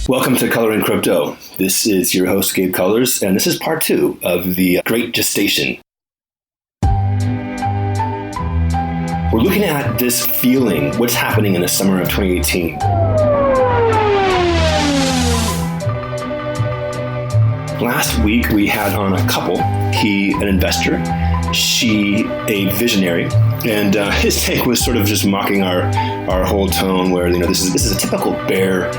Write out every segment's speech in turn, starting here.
Welcome to Coloring Crypto. This is your host, Gabe Colors, and this is part 2 of the Great Gestation. We're looking at this feeling, what's happening in the summer of 2018. Last week, we had on a couple, he an investor, she a visionary, and his take was sort of just mocking our whole tone where, this is a typical bear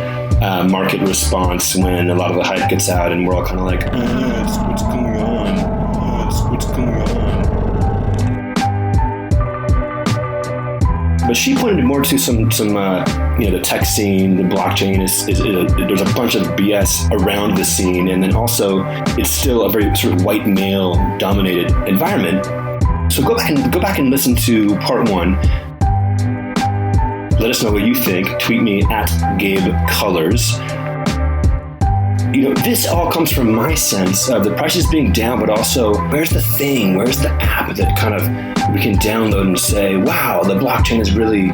market response when a lot of the hype gets out and we're all kind of like, what's going on? What's going on? But she pointed more to some the tech scene, the blockchain is there's a bunch of BS around the scene, and then also it's still a very sort of white male dominated environment. So go back and listen to part 1. Let us know what you think. Tweet me at Gabe Colors. This all comes from my sense of the prices being down, but also where's the thing? Where's the app that kind of we can download and say, wow, the blockchain is really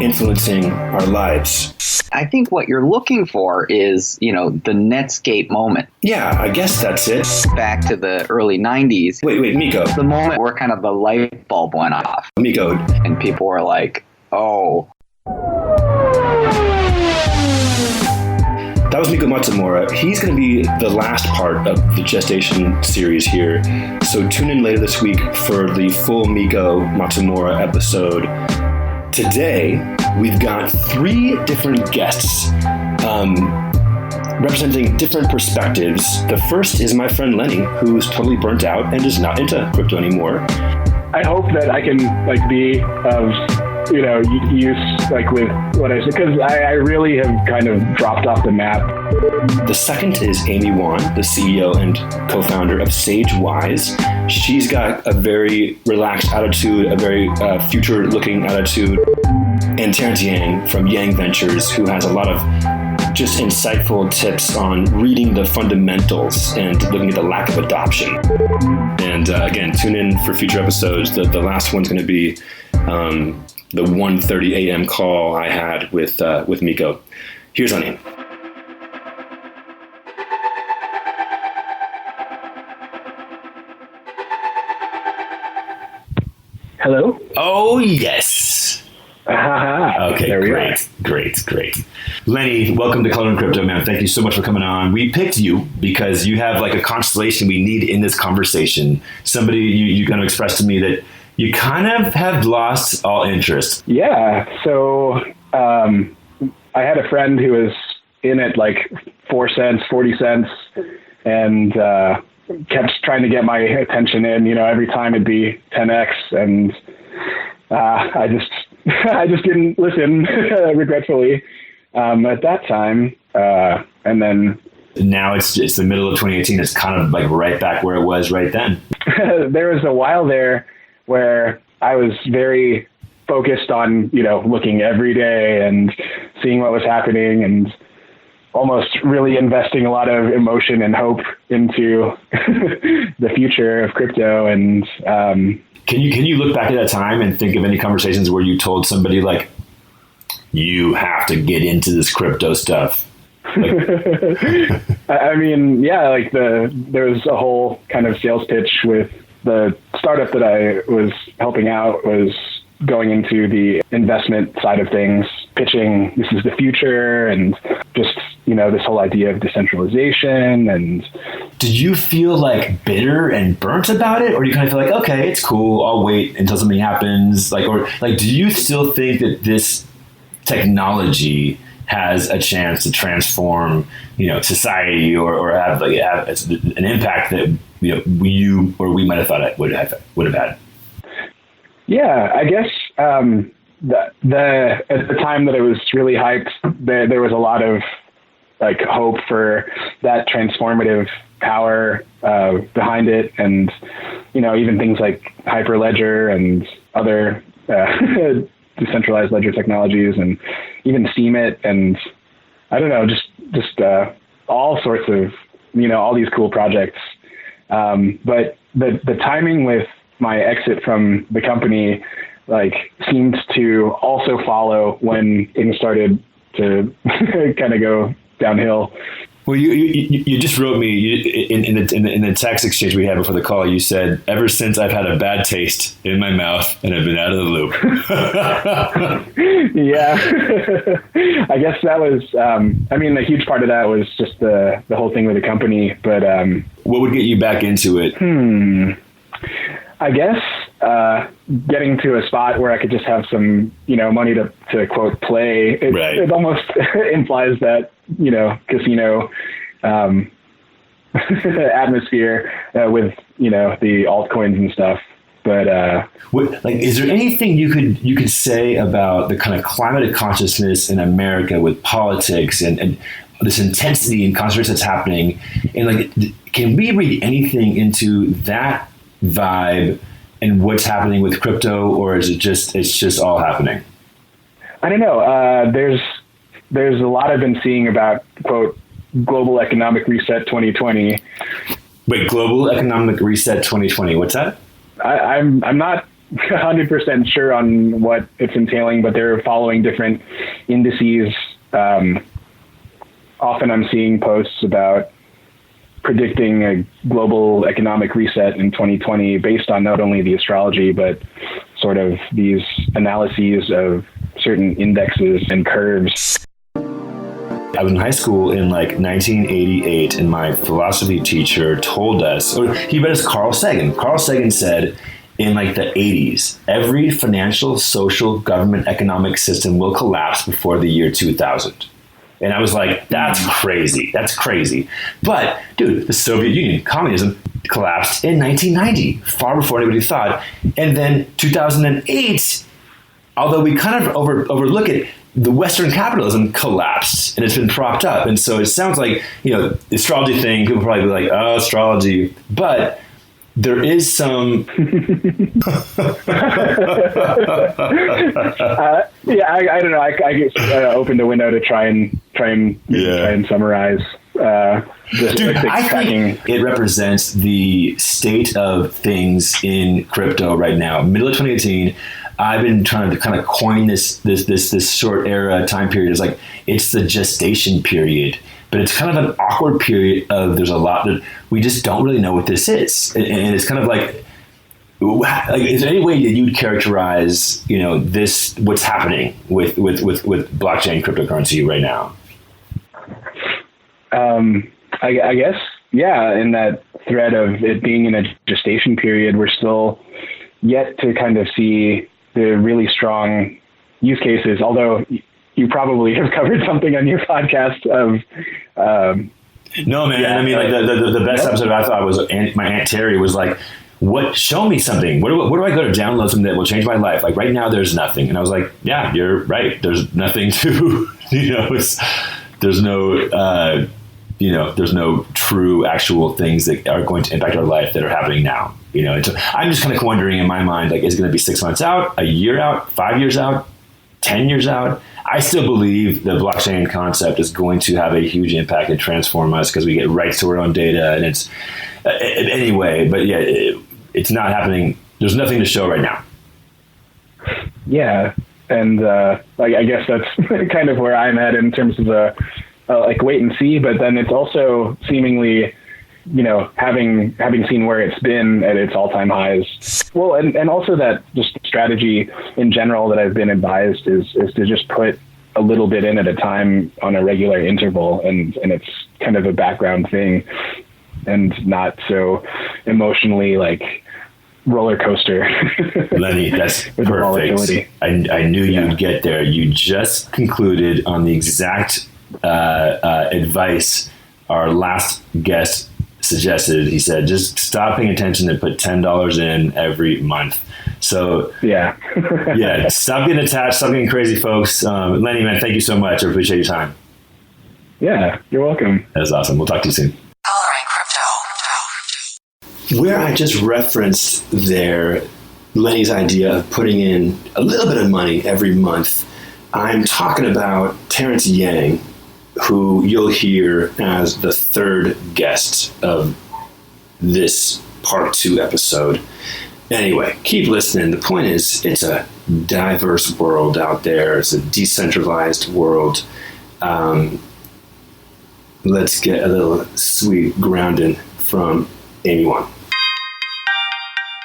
influencing our lives? I think what you're looking for is, the Netscape moment. Yeah, I guess that's it. Back to the early 90s. Wait, Miko. The moment where kind of the light bulb went off. Miko. And people were like, oh. That was Miko Matsumura. He's going to be the last part of the Gestation series here. So tune in later this week for the full Miko Matsumura episode. Today, we've got 3 different guests representing different perspectives. The first is my friend Lenny, who's totally burnt out and is not into crypto anymore. I hope that I can be of use with what I said, because I really have kind of dropped off the map. The second is Amy Wan, the CEO and co-founder of Sagewise. She's got a very relaxed attitude, a very future-looking attitude. And Terrence Yang from Yang Ventures, who has a lot of just insightful tips on reading the fundamentals and looking at the lack of adoption. And again, tune in for future episodes. The last one's going to be the 1:30 a.m. call I had with Miko. Here's on in. Hello? Oh, yes. Okay, great. Lenny, welcome to Coloring Crypto, man. Thank you so much for coming on. We picked you because you have a constellation we need in this conversation. Somebody you kind of expressed to me that you kind of have lost all interest. Yeah. So I had a friend who was in at 4 cents, 40 cents, and kept trying to get my attention in. Every time it'd be 10x, and I just didn't listen, regretfully, at that time. And then now it's the middle of 2018. It's kind of right back where it was right then. There was a while there where I was very focused on, looking every day and seeing what was happening and almost really investing a lot of emotion and hope into the future of crypto. And can you look back at that time and think of any conversations where you told somebody you have to get into this crypto stuff? I mean, yeah, there was a whole kind of sales pitch with the startup that I was helping out, was going into the investment side of things, pitching this is the future, and just, this whole idea of decentralization. And did you feel bitter and burnt about it? Or do you kind of feel okay, it's cool, I'll wait until something happens? Do you still think that this technology has a chance to transform, society or have an impact that we might have thought it would have had? Yeah, I guess at the time that it was really hyped, there was a lot of hope for that transformative power behind it, and even things like Hyperledger and other decentralized ledger technologies, and even Steemit, and I don't know, just all sorts of all these cool projects. But the timing with my exit from the company seemed to also follow when things started to kind of go downhill. Well, you just wrote me in the text exchange we had before the call. You said, "Ever since I've had a bad taste in my mouth and I've been out of the loop." Yeah, I guess that was. A huge part of that was just the whole thing with the company. But what would get you back into it? I guess getting to a spot where I could just have some, money to quote play. It almost implies that, casino atmosphere with, the altcoins and stuff. But is there anything you could say about the kind of climate of consciousness in America with politics and this intensity and concentration that's happening? And can we read anything into that vibe and what's happening with crypto, or is it's just all happening? I don't know. There's a lot I've been seeing about, quote, global economic reset 2020. Wait, global economic reset 2020. What's that? I'm not 100% sure on what it's entailing, but they're following different indices. Often I'm seeing posts about predicting a global economic reset in 2020 based on not only the astrology, but sort of these analyses of certain indexes and curves. I was in high school in 1988, and my philosophy teacher told us, or he read us Carl Sagan. Carl Sagan said in the 80s, every financial, social, government, economic system will collapse before the year 2000. And I was like, that's crazy. That's crazy. But, dude, the Soviet Union, communism, collapsed in 1990, far before anybody thought. And then 2008, although we kind of overlook it, the Western capitalism collapsed, and it's been propped up. And so it sounds like, the astrology thing, people probably be like, oh, astrology. But there is some... I don't know. I just opened a window to try and summarize. Dude, I think it represents the state of things in crypto right now. Middle of 2018, I've been trying to kind of coin this short era time period. It's the gestation period. But it's kind of an awkward period of there's a lot that we just don't really know what this is. And it's kind of is there any way that you'd characterize, this, what's happening with blockchain cryptocurrency right now? I guess, yeah, in that thread of it being in a gestation period, we're still yet to kind of see the really strong use cases, although you probably have covered something on your podcast of... no, man. Yeah, the best episode I thought was my Aunt Terry was like, show me something. Where do I go to download something that will change my life? Right now there's nothing. And I was like, yeah, you're right. There's nothing to, there's no, there's no true actual things that are going to impact our life that are happening now. I'm just kind of wondering in my mind, is it going to be 6 months out, a year out, 5 years out, 10 years out? I still believe the blockchain concept is going to have a huge impact and transform us because we get rights to our own data, and it's anyway. But yeah, it's not happening. There's nothing to show right now. Yeah, and I guess that's kind of where I'm at in terms of the wait and see. But then it's also seemingly, having seen where it's been at its all-time highs. Well, and also that just strategy in general that I've been advised is to just put a little bit in at a time on a regular interval, and it's kind of a background thing and not so emotionally roller coaster. Lenny, that's perfect. I knew you'd get there. You just concluded on the exact advice our last guest suggested. He said, just stop paying attention and put $10 in every month. So yeah, stop getting attached, stop getting crazy, folks. Lenny, man, thank you so much. I appreciate your time. Yeah, you're welcome. That's awesome. We'll talk to you soon. Coloring Crypto. Where I just referenced there, Lenny's idea of putting in a little bit of money every month, I'm talking about Terrence Yang, who you'll hear as the third guest of this part 2 episode. Anyway, keep listening. The point is, it's a diverse world out there. It's a decentralized world. Let's get a little sweet grounding from Amy Wan.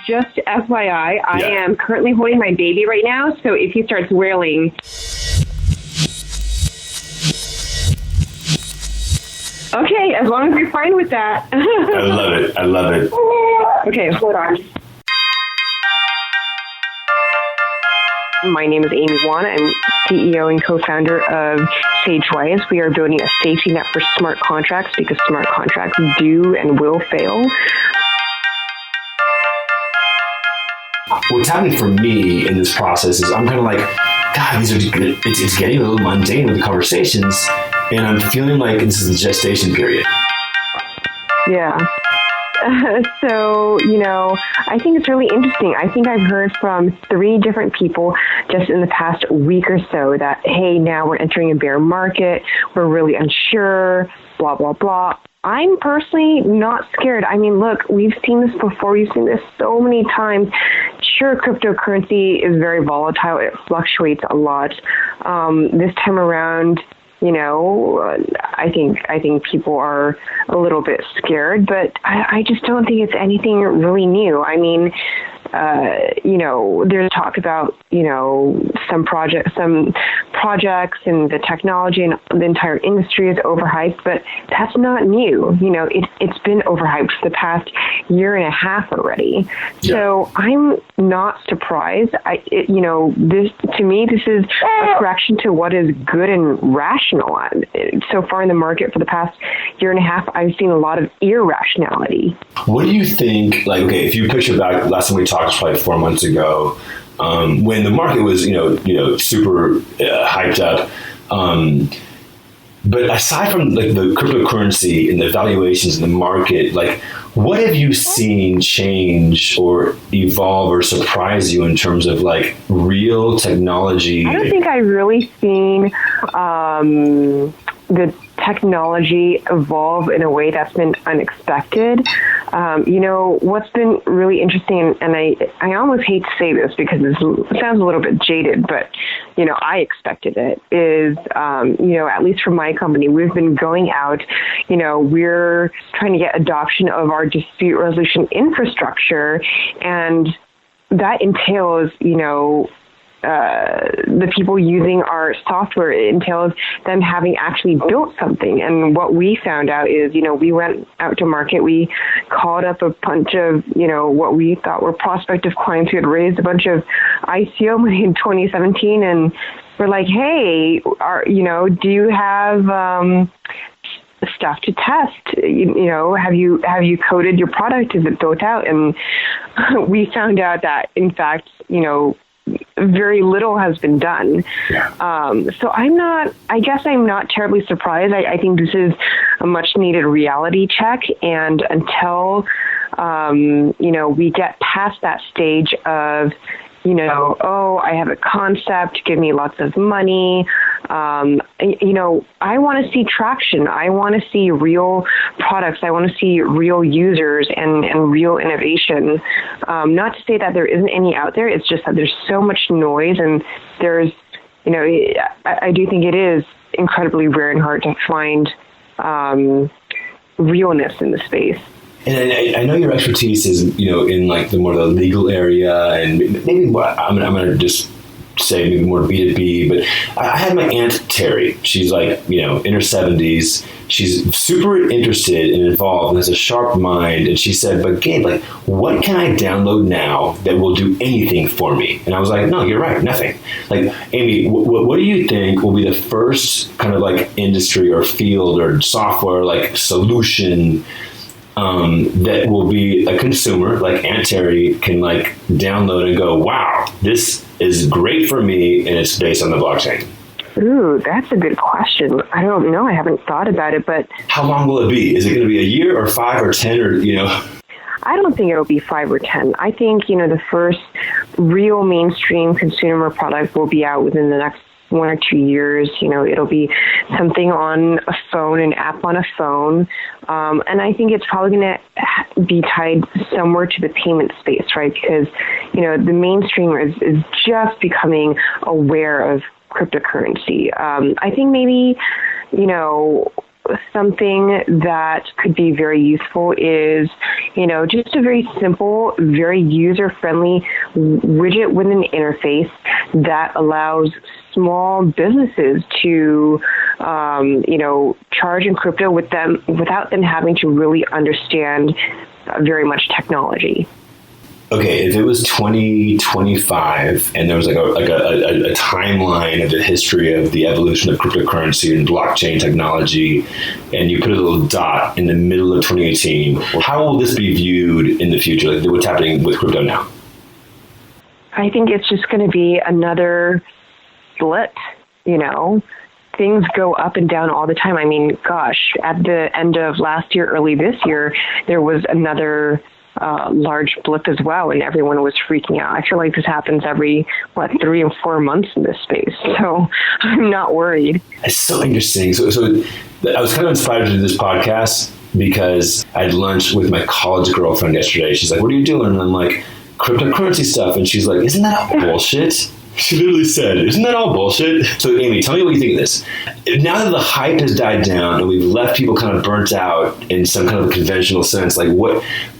Just FYI, I am currently holding my baby right now, so if he starts wailing... Okay, as long as you're fine with that. I love it. I love it. Okay, hold on. My name is Amy Wan. I'm CEO and co-founder of Sagewise. We are building a safety net for smart contracts because smart contracts do and will fail. What's happening for me in this process is I'm kind of like, God, it's getting a little mundane with the conversations, and I'm feeling like this is the gestation period. Yeah. So, I think it's really interesting. I think I've heard from 3 different people just in the past week or so that, hey, now we're entering a bear market. We're really unsure, blah, blah, blah. I'm personally not scared. I mean, look, we've seen this before. We've seen this so many times. Sure, cryptocurrency is very volatile. It fluctuates a lot. This time around, I think people are a little bit scared, but I just don't think it's anything really new. I mean, there's talk about, some projects and the technology and the entire industry is overhyped, but that's not new. It's been overhyped for the past year and a half already. Yeah. So I'm not surprised. To me, this is a correction to what is good and rational. So far in the market for the past year and a half, I've seen a lot of irrationality. What do you think, if you picture back, last time we talked probably 4 months ago, when the market was, super hyped up. But aside from the cryptocurrency and the valuations in the market, what have you seen change or evolve or surprise you in terms of real technology? I don't think I've really seen the technology evolve in a way that's been unexpected. What's been really interesting, and I almost hate to say this because it sounds a little bit jaded, but, I expected it, is, at least for my company, we've been going out, we're trying to get adoption of our dispute resolution infrastructure, and that entails, the people using our software. It entails them having actually built something. And what we found out is, we went out to market. We called up a bunch of, what we thought were prospective clients who had raised a bunch of ICO money in 2017. And we're like, hey, do you have stuff to test? Have you coded your product? Is it built out? And we found out that, in fact, very little has been done. Yeah. So I guess I'm not terribly surprised. I think this is a much needed reality check. And until, we get past that stage of, I have a concept, give me lots of money. I want to see traction. I want to see real products. I want to see real users and real innovation. Not to say that there isn't any out there. It's just that there's so much noise, and there's, I do think it is incredibly rare and hard to find realness in the space. And I know your expertise is, in the more the legal area, and maybe more, I'm going to just say maybe more B2B, but I had my Aunt Terry. She's in her 70s. She's super interested and involved and has a sharp mind. And she said, but Gabe, what can I download now that will do anything for me? And I was like, no, you're right, nothing. Amy, what do you think will be the first kind of industry or field or software solution that will be a consumer like Aunt Terry can download and go, wow, this is great for me, and it's based on the blockchain? Ooh, that's a good question. I don't know. I haven't thought about it, but... How long will it be? Is it going to be a year or 5 or 10 or, I don't think it'll be 5 or 10. I think, the first real mainstream consumer product will be out within the next 1 or 2 years, it'll be something on a phone, an app on a phone. And I think it's probably going to be tied somewhere to the payment space, right? Because, the mainstream is just becoming aware of cryptocurrency. I think maybe, something that could be very useful is, just a very simple, very user-friendly widget with an interface that allows small businesses to, charge in crypto without them having to really understand very much technology. Okay, if it was 2025 and there was like a timeline of the history of the evolution of cryptocurrency and blockchain technology, and you put a little dot in the middle of 2018, how will this be viewed in the future? Like what's happening with crypto now? I think it's just going to be another blip, Things go up and down all the time. I mean, gosh, at the end of last year, early this year, there was another large blip as well, and everyone was freaking out. I feel like this happens every 3 or 4 months in this space, so I'm not worried. It's so interesting. So I was kind of inspired to do this podcast because I had lunch with my college girlfriend yesterday. She's like, "What are you doing?" And I'm like, "Cryptocurrency stuff." And she's like, "Isn't that all bullshit?" She literally said, "Isn't that all bullshit?" So Amy, tell me what you think of this. Now that the hype has died down and we've left people kind of burnt out in some kind of a conventional sense, like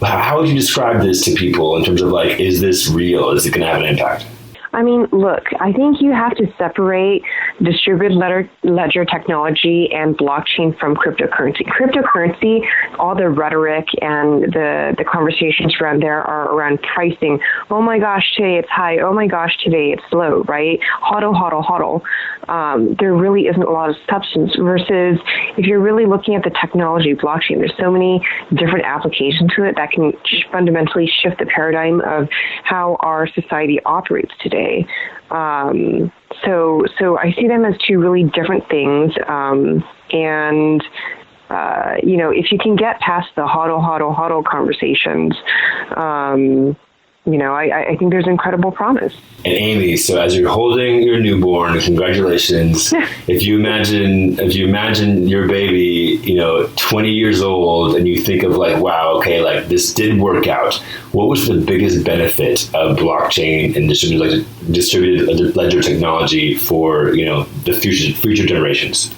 how would you describe this to people in terms of like, is this real? Is it going to have an impact? I mean, look, I think you have to separate distributed ledger technology and blockchain from cryptocurrency. Cryptocurrency, all the rhetoric and the conversations around there are around pricing. Oh my gosh, today it's high. Oh my gosh, today it's low, right? Hodl, hodl, hodl. There really isn't a lot of substance versus if you're really looking at the technology blockchain, there's so many different applications to it that can fundamentally shift the paradigm of how our society operates today. So I see them as two really different things. If you can get past the hodl conversations, I think there's incredible promise. And Amy, so as you're holding your newborn, congratulations. If you imagine your baby, 20 years old, and you think of like, wow, okay, like this did work out. What was the biggest benefit of blockchain and distributed ledger technology for, the future generations?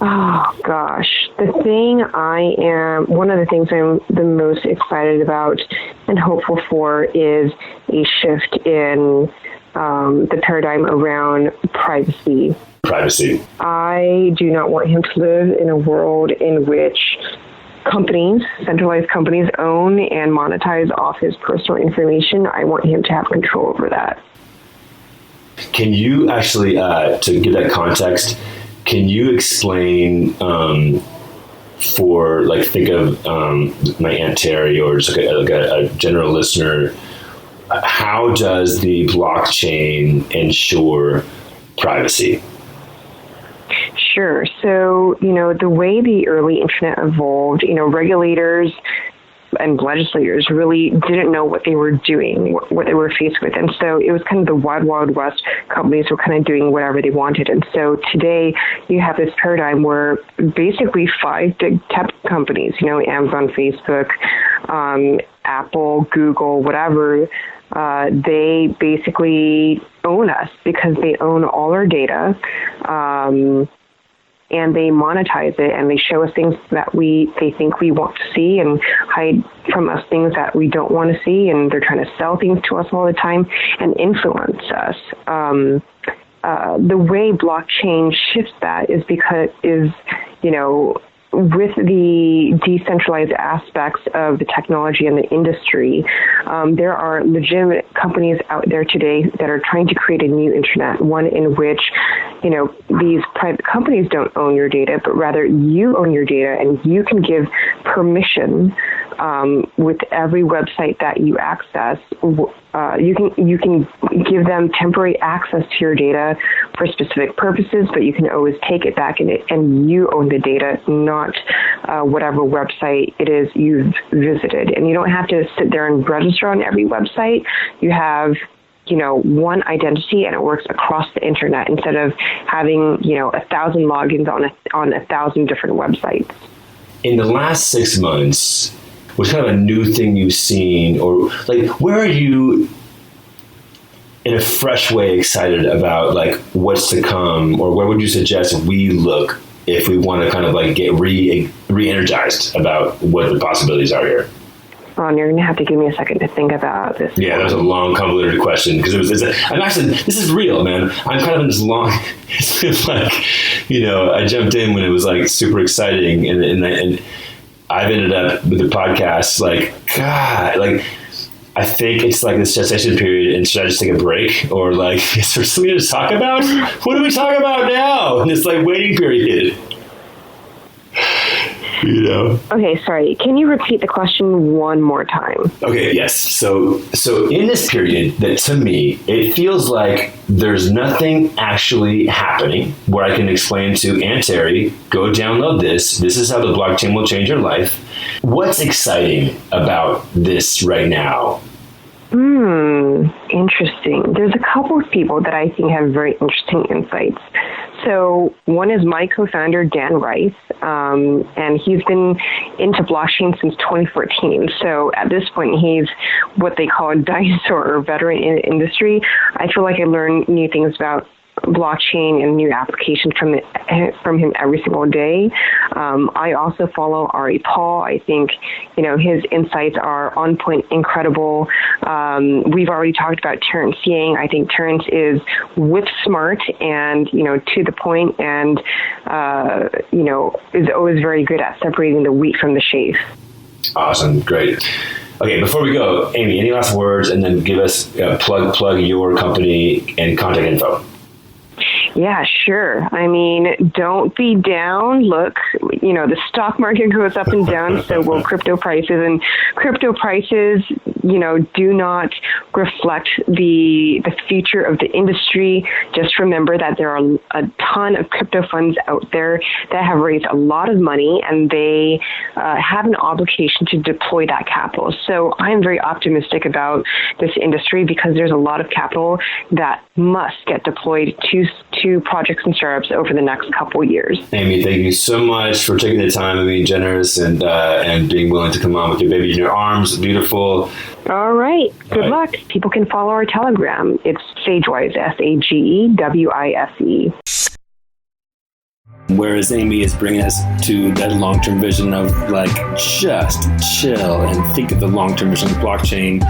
Oh, gosh. One of the things I'm the most excited about and hopeful for is a shift in the paradigm around privacy. Privacy. I do not want him to live in a world in which centralized companies own and monetize off his personal information. I want him to have control over that. Can you actually, to give that context, can you explain think of my Aunt Terry or just a general listener, how does the blockchain ensure privacy? Sure. So, the way the early internet evolved, regulators and legislators really didn't know what they were doing, what they were faced with. And so it was kind of the wild, wild west. Companies were kind of doing whatever they wanted. And so today you have this paradigm where basically 5 big tech companies, Amazon, Facebook, Apple, Google, whatever, they basically own us because they own all our data. And they monetize it, and they show us things that they think we want to see, and hide from us things that we don't want to see. And they're trying to sell things to us all the time and influence us. The way blockchain shifts that is with the decentralized aspects of the technology and the industry, there are legitimate companies out there today that are trying to create a new internet, one in which, these private companies don't own your data, but rather you own your data, and you can give permission with every website that you access. You can give them temporary access to your data for specific purposes, but you can always take it back, and you own the data, not whatever website it is you've visited. And you don't have to sit there and register on every website. You have one identity and it works across the internet instead of having, 1,000 logins on 1,000 different websites. In the last 6 months, what's kind of a new thing you've seen, or like, where are you in a fresh way excited about like what's to come, or where would you suggest we look if we want to kind of like get re-energized about what the possibilities are here? Ron, you're going to have to give me a second to think about this. Yeah, that was a long, convoluted question because I'm actually, this is real, man. I'm kind of in this long, it's like, I jumped in when it was like super exciting, and I've ended up with the podcast, like, God, like, I think it's like this gestation period, and should I just take a break? Or like, is there something to talk about? What do we talk about now? In this like waiting period. Okay, sorry. Can you repeat the question one more time? Okay, yes. So in this period, that to me, it feels like there's nothing actually happening where I can explain to Aunt Terry, go download this. This is how the blockchain will change your life. What's exciting about this right now? Interesting. There's a couple of people that I think have very interesting insights. So one is my co-founder, Dan Rice, and he's been into blockchain since 2014. So at this point, he's what they call a dinosaur or veteran in the industry. I feel like I learn new things about blockchain and new applications from him every single day. I also follow Ari Paul. I think, his insights are on point, incredible. We've already talked about Terrence Yang. I think Terrence is whip smart and, to the point and, is always very good at separating the wheat from the chaff. Awesome. Great. Okay, before we go, Amy, any last words, and then give us plug your company and contact info. Yeah, sure. I mean, don't be down. Look, the stock market goes up and down, so will crypto prices. And crypto prices, do not reflect the future of the industry. Just remember that there are a ton of crypto funds out there that have raised a lot of money, and they have an obligation to deploy that capital. So I'm very optimistic about this industry because there's a lot of capital that must get deployed to projects and startups over the next couple of years. Amy, thank you so much for taking the time and being generous and being willing to come on with your baby in your arms. Beautiful. All right. Good luck. People can follow our Telegram. It's Sagewise, SAGEWISE. Whereas Amy is bringing us to that long-term vision of like just chill and think of the long-term vision of blockchain.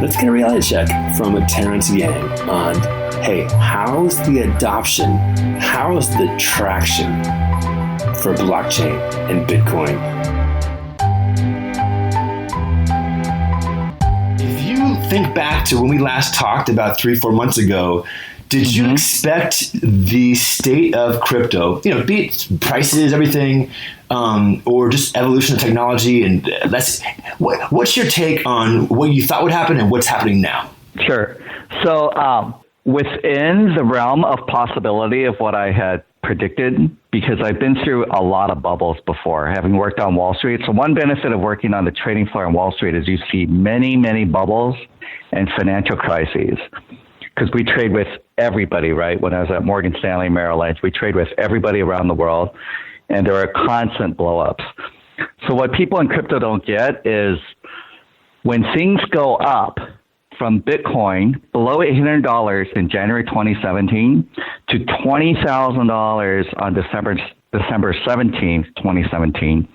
Let's get a reality check from Terrence Yang on, hey, how's the adoption? How's the traction for blockchain and Bitcoin? If you think back to when we last talked about 3-4 months ago, did you expect the state of crypto, be it prices, everything, or just evolution of technology? And what's your take on what you thought would happen and what's happening now? Sure. So within the realm of possibility of what I had predicted, because I've been through a lot of bubbles before, having worked on Wall Street. So one benefit of working on the trading floor on Wall Street is you see many, many bubbles and financial crises. Because we trade with everybody, right? When I was at Morgan Stanley, Merrill Lynch, we trade with everybody around the world, and there are constant blowups. So what people in crypto don't get is when things go up from Bitcoin below $800 in January 2017 to $20,000 on December 17th, 2017,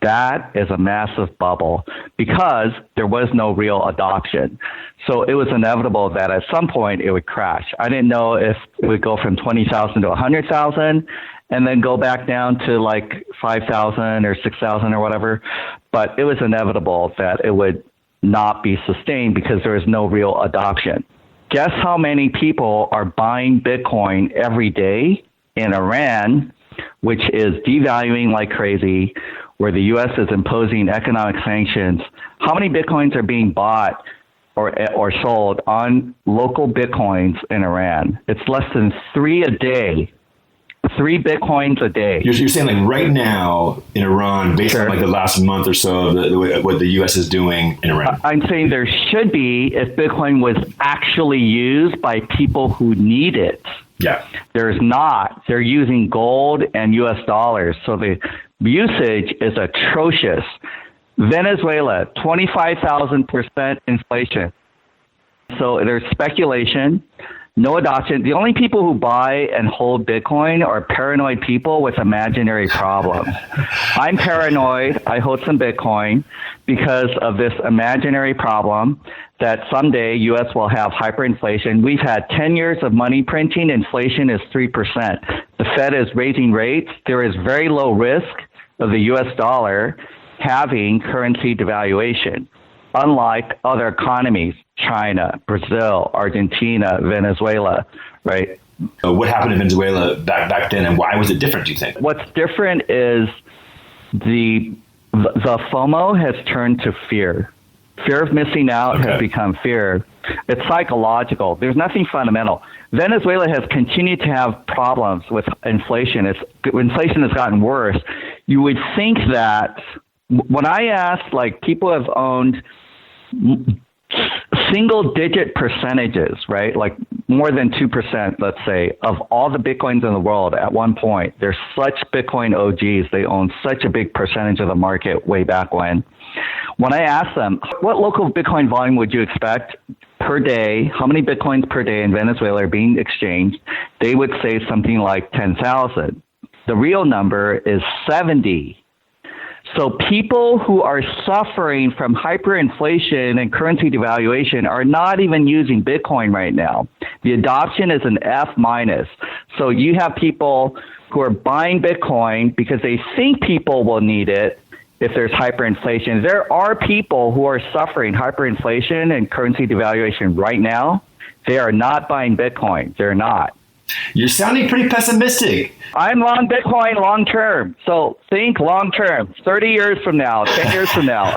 that is a massive bubble because there was no real adoption. So it was inevitable that at some point it would crash. I didn't know if it would go from 20,000 to 100,000 and then go back down to like 5,000 or 6,000 or whatever. But it was inevitable that it would not be sustained because there is no real adoption. Guess how many people are buying Bitcoin every day in Iran, which is devaluing like crazy, where the U.S. is imposing economic sanctions. How many Bitcoins are being bought or sold on local Bitcoins in Iran? It's less than 3 a day. 3 Bitcoins a day. You're saying like right now in Iran, based on like the last month or so of what the U.S. is doing in Iran? I'm saying there should be if Bitcoin was actually used by people who need it. Yeah. There's not. They're using gold and U.S. dollars. So the usage is atrocious. Venezuela, 25,000% inflation. So there's speculation, no adoption. The only people who buy and hold Bitcoin are paranoid people with imaginary problems. I'm paranoid. I hold some Bitcoin because of this imaginary problem that someday U.S. will have hyperinflation. We've had 10 years of money printing. Inflation is 3%. The Fed is raising rates. There is very low risk of the U.S. dollar having currency devaluation, unlike other economies, China, Brazil, Argentina, Venezuela, right? What happened in Venezuela back then, and why was it different, do you think? What's different is the FOMO has turned to fear. Fear of missing out has become fear. It's psychological. There's nothing fundamental. Venezuela has continued to have problems with inflation. Inflation has gotten worse. You would think that when I asked, like, people have owned single-digit percentages, right? Like more than 2%, let's say, of all the Bitcoins in the world at one point. They're such Bitcoin OGs. They own such a big percentage of the market way back when. When I asked them, what local Bitcoin volume would you expect per day? How many Bitcoins per day in Venezuela are being exchanged? They would say something like 10,000. The real number is 70. So people who are suffering from hyperinflation and currency devaluation are not even using Bitcoin right now. The adoption is an F-. So you have people who are buying Bitcoin because they think people will need it if there's hyperinflation. There are people who are suffering hyperinflation and currency devaluation right now. They are not buying Bitcoin. They're not. You're sounding pretty pessimistic. I'm long Bitcoin long term. So think long term, 30 years from now, 10 years from now.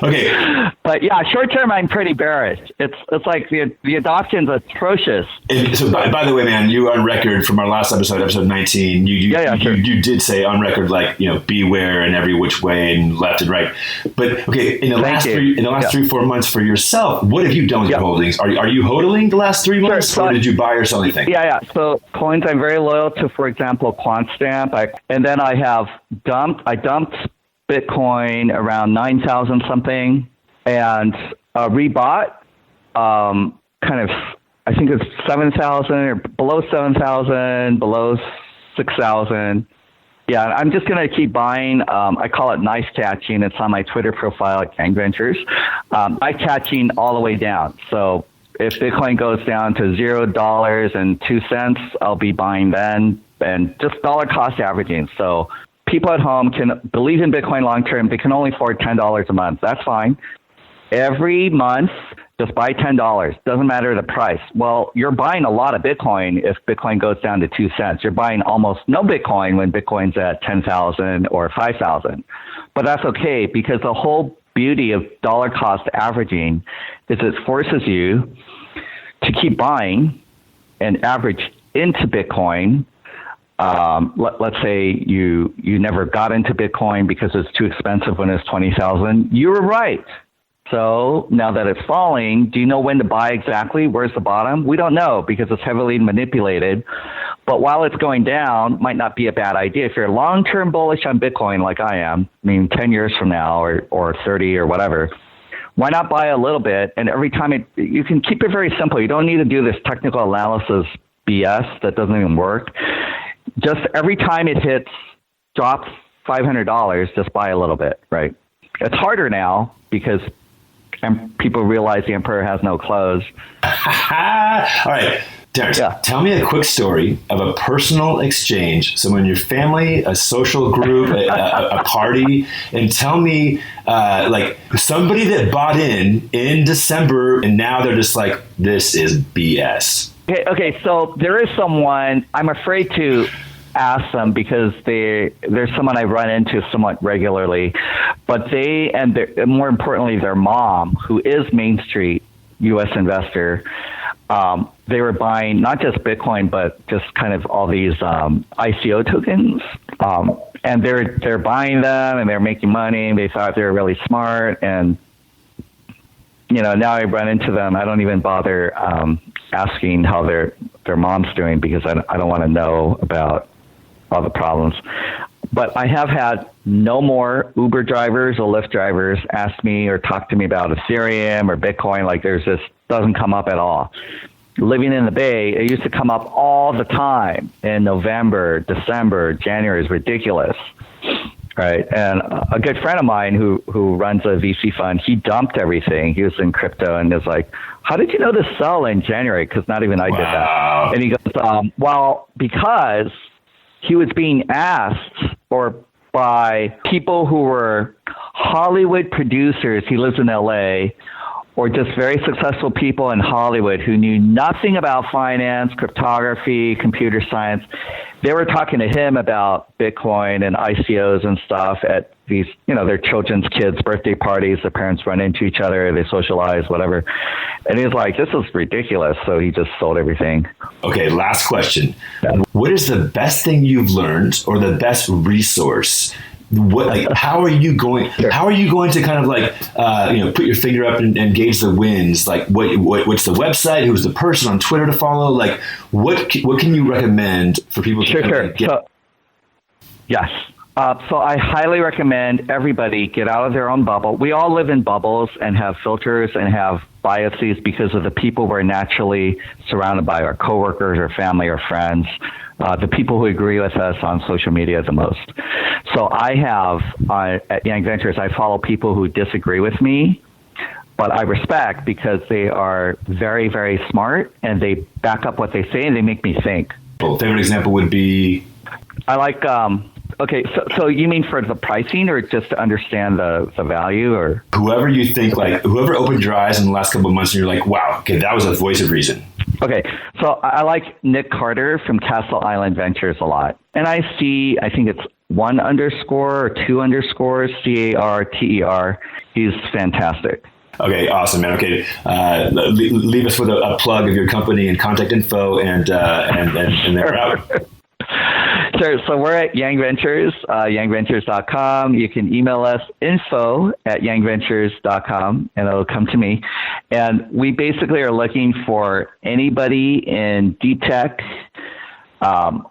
Okay. But yeah, short term, I'm pretty bearish. It's like the adoption's atrocious. And so by the way, man, you on record from our last episode 19, you did say on record, like, you know, beware in every which way and left and right. But okay, in the last 3-4 months for yourself, what have you done with your holdings? Are you hodling the last 3 months, or did you buy or sell anything? Yeah. So coins I'm very loyal to, for example, QuantStamp. And then I dumped Bitcoin around 9,000 something and rebought kind of, I think it's 7,000 or below 7,000, below 6,000. Yeah, I'm just going to keep buying. I call it nice catching. It's on my Twitter profile at Yang Ventures. Nice catching all the way down. So if Bitcoin goes down to $0.02, I'll be buying then, and just dollar cost averaging. So people at home can believe in Bitcoin long term. They can only afford $10 a month. That's fine. Every month, just buy $10. Doesn't matter the price. Well, you're buying a lot of Bitcoin if Bitcoin goes down to 2 cents. You're buying almost no Bitcoin when Bitcoin's at 10,000 or 5,000. But that's okay, because the whole beauty of dollar cost averaging is it forces you to keep buying and average into Bitcoin. Let's say you never got into Bitcoin because it's too expensive when it's 20,000. You were right. So now that it's falling, do you know when to buy exactly? Where's the bottom? We don't know because it's heavily manipulated. But while it's going down, might not be a bad idea. If you're long-term bullish on Bitcoin like I am, 10 years from now or 30 or whatever, why not buy a little bit? And every time you can keep it very simple. You don't need to do this technical analysis BS that doesn't even work. Just every time it drops $500, just buy a little bit, right? It's harder now because people realize the emperor has no clothes. All right. Terrence, tell me a quick story of a personal exchange, someone in your family, a social group, a party, and tell me like somebody that bought in December and now they're just like, this is BS. Okay, so there is someone, I'm afraid to ask them because there's someone I run into somewhat regularly, but and more importantly, their mom, who is Main Street U.S. investor, they were buying not just Bitcoin, but just kind of all these ICO tokens. And they're buying them and they're making money. And they thought they were really smart. And, now I run into them. I don't even bother asking how their mom's doing because I don't want to know about all the problems. But I have had no more Uber drivers or Lyft drivers ask me or talk to me about Ethereum or Bitcoin. Like doesn't come up at all. Living in the Bay, it used to come up all the time in November, December, January. Is ridiculous, right? And a good friend of mine who runs a VC fund, he dumped everything. He was in crypto and is like, how did you know to sell in January? Because not even I did that. And he goes, well, because he was being asked by people who were Hollywood producers. He lives in LA, or just very successful people in Hollywood who knew nothing about finance, cryptography, computer science. They were talking to him about Bitcoin and ICOs and stuff at these, their children's kids' birthday parties. The parents run into each other, they socialize, whatever. And he's like, this is ridiculous. So he just sold everything. Okay, last question. Yeah. What is the best thing you've learned or the best resource? How are you going to kind of put your finger up and gauge the wins? Like what's the website? Who's the person on Twitter to follow? Like what can you recommend for people to get? Yes. So I highly recommend everybody get out of their own bubble. We all live in bubbles and have filters and have biases because of the people we're naturally surrounded by, our coworkers or family or friends. The people who agree with us on social media the most. So I have, at Yang Ventures, I follow people who disagree with me, but I respect because they are very, very smart and they back up what they say and they make me think. Well, favorite example would be? I like, okay, so you mean for the pricing or just to understand the value or? Whoever you think, whoever opened your eyes in the last couple of months and you're like, wow, okay, that was a voice of reason. Okay, so I like Nick Carter from Castle Island Ventures a lot. And I think it's 1_ or 2_ CARTER. He's fantastic. Okay, awesome, man. Okay, leave us with a plug of your company and contact info, and then we're out. Sure. So we're at Yang Ventures, yangventures.com. You can email us info@yangventures.com, and it'll come to me. And we basically are looking for anybody in deep tech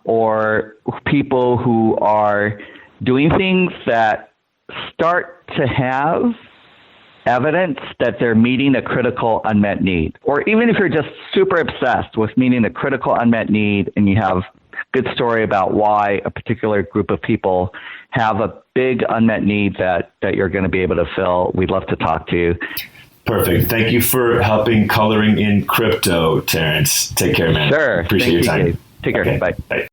or people who are doing things that start to have evidence that they're meeting a critical unmet need. Or even if you're just super obsessed with meeting a critical unmet need and you have good story about why a particular group of people have a big unmet need that you're going to be able to fill. We'd love to talk to you. Perfect. Thank you for helping coloring in crypto, Terrence. Take care, man. Sure. Appreciate your time. Take care. Okay. Bye. Bye.